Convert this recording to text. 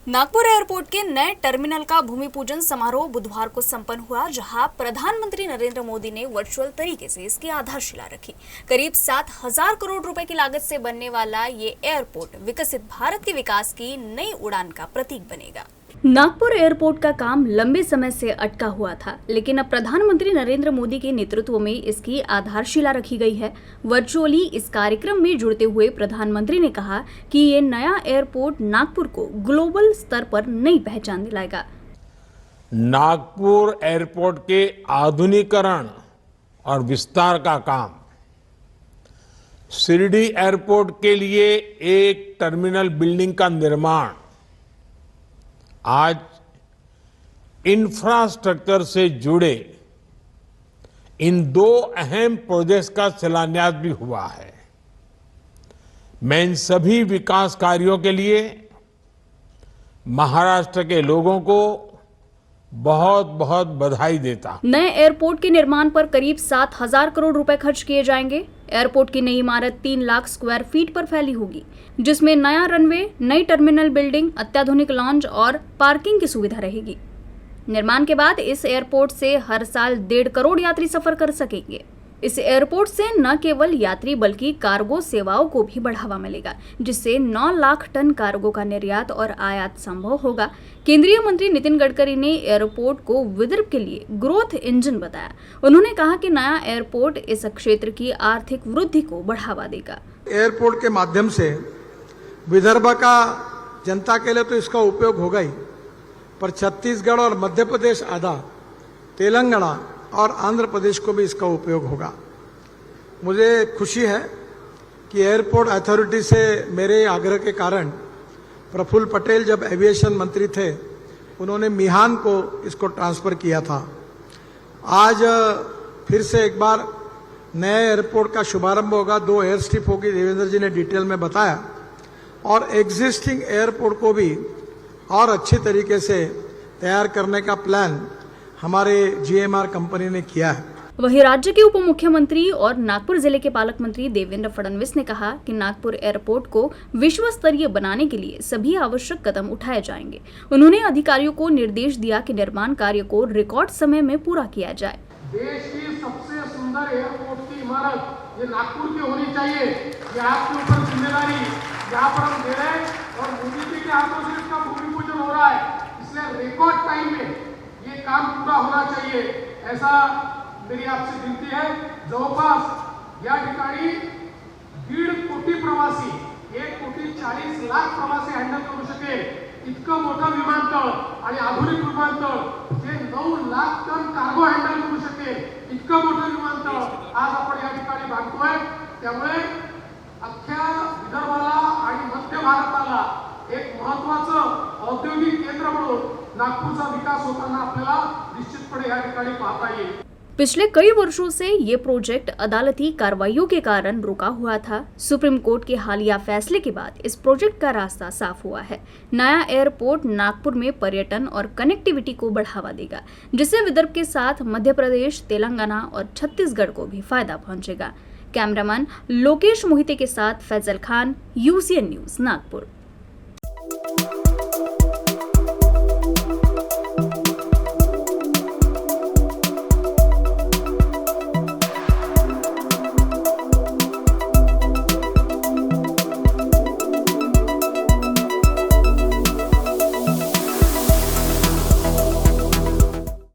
Nagpur airport के नए terminal का भूमि पूजन समारोह बुधवार को संपन्न हुआ, जहां प्रधानमंत्री नरेंद्र मोदी ने वर्चुअल तरीके से इसकी आधारशिला रखी। करीब 7,000 करोड़ रुपए की लागत से बनने वाला ये एयरपोर्ट विकसित भारत के विकास की नई उड़ान का प्रतीक बनेगा। नागपुर एयरपोर्ट का काम लंबे समय से अटका हुआ था, लेकिन अब प्रधानमंत्री नरेंद्र मोदी के नेतृत्व में इसकी आधारशिला रखी गई है। वर्चुअली इस कार्यक्रम में जुड़ते हुए प्रधानमंत्री ने कहा कि ये नया एयरपोर्ट नागपुर को ग्लोबल स्तर पर नई पहचान दिलाएगा। नागपुर एयरपोर्ट के आधुनिकीकरण और विस्तार का काम शिरडी एयरपोर्ट के लिए एक टर्मिनल बिल्डिंग का निर्माण आज इंफ्रास्ट्रक्चर से जुड़े इन दो अहम प्रोजेक्ट्स का शिलान्यास भी हुआ है। मैं इन सभी विकास कार्यों के लिए महाराष्ट्र के लोगों को बहुत बहुत बधाई देता हूं। नए एयरपोर्ट के निर्माण पर करीब 7,000 करोड़ रुपए खर्च किए जाएंगे। एयरपोर्ट की नई इमारत 3 लाख स्क्वायर फीट पर फैली होगी, जिसमें नया रनवे, नई टर्मिनल बिल्डिंग, अत्याधुनिक लॉन्ज और पार्किंग की सुविधा रहेगी। निर्माण के बाद इस एयरपोर्ट से हर साल 1.5 करोड़ यात्री सफर कर सकेंगे। इस एयरपोर्ट से न केवल यात्री बल्कि कार्गो सेवाओं को भी बढ़ावा मिलेगा, जिससे 9 लाख टन कार्गो का निर्यात और आयात संभव होगा। केंद्रीय मंत्री नितिन गडकरी ने एयरपोर्ट को विदर्भ के लिए ग्रोथ इंजन बताया। उन्होंने कहा कि नया एयरपोर्ट इस क्षेत्र की आर्थिक वृद्धि को बढ़ावा देगा। एयरपोर्ट के माध्यम से विदर्भ का जनता के लिए तो इसका उपयोग होगा ही, पर छत्तीसगढ़ और मध्य प्रदेश आधा, तेलंगाना और आंध्र प्रदेश को भी इसका उपयोग होगा। मुझे खुशी है कि एयरपोर्ट अथॉरिटी से मेरे आग्रह के कारण प्रफुल्ल पटेल जब एविएशन मंत्री थे, उन्होंने मिहान को इसको ट्रांसफर किया था। आज फिर से एक बार नए एयरपोर्ट का शुभारंभ होगा, 2 एयर स्ट्रिप होगी, देवेंद्र जी ने डिटेल में बताया, और एग्जिस्टिंग एयरपोर्ट को भी और अच्छे तरीके से तैयार करने का प्लान हमारे जीएमआर कंपनी ने किया है। वहीं राज्य के उप मुख्यमंत्री और नागपुर जिले के पालक मंत्री देवेंद्र फडणवीस ने कहा कि नागपुर एयरपोर्ट को विश्व स्तरीय बनाने के लिए सभी आवश्यक कदम उठाए जाएंगे। उन्होंने अधिकारियों को निर्देश दिया कि निर्माण कार्य को रिकॉर्ड समय में पूरा किया जाए। देश की सबसे सुंदर एयरपोर्ट की इमारत ये नागपुर की होनी चाहिए। ये आपके ऊपर जिम्मेदारी यहाँ पर हम दे रहे हैं और मोदी जी के हाथों से इसका भूमि पूजन हो रहा है, इसलिए रिकॉर्ड टाइम में ये काम पूरा होना चाहिए, ऐसा मेरी आपसे विनंती है। जवळपास या ठिकाणी 1.5 कोटी प्रवासी, 1,40,00,000 प्रवासी हँडल करू शकेल इतकं मोठं विमानतळ आणि आधुनिक विमानतळ, जे 9 लाख टन कार्गो हँडल करू शकेल इतकं मोठं विमानतळ आज आपण या ठिकाणी बांधतोय। त्यामुळे अख्ख्या विदर्भाला आणि मध्य भारताला एक महत्त्वाचं औद्योगिक केंद्र म्हणून नागपूरचा विकास होताना आपल्याला निश्चितपणे या ठिकाणी पाहता येईल। पिछले कई वर्षों से ये प्रोजेक्ट अदालती कार्रवाइयों के कारण रुका हुआ था। सुप्रीम कोर्ट के हालिया फैसले के बाद इस प्रोजेक्ट का रास्ता साफ हुआ है। नया एयरपोर्ट नागपुर में पर्यटन और कनेक्टिविटी को बढ़ावा देगा, जिससे विदर्भ के साथ मध्य प्रदेश, तेलंगाना और छत्तीसगढ़ को भी फायदा पहुंचेगा। कैमरामैन लोकेश मोहिते के साथ फैजल खान, UCN न्यूज, नागपुर।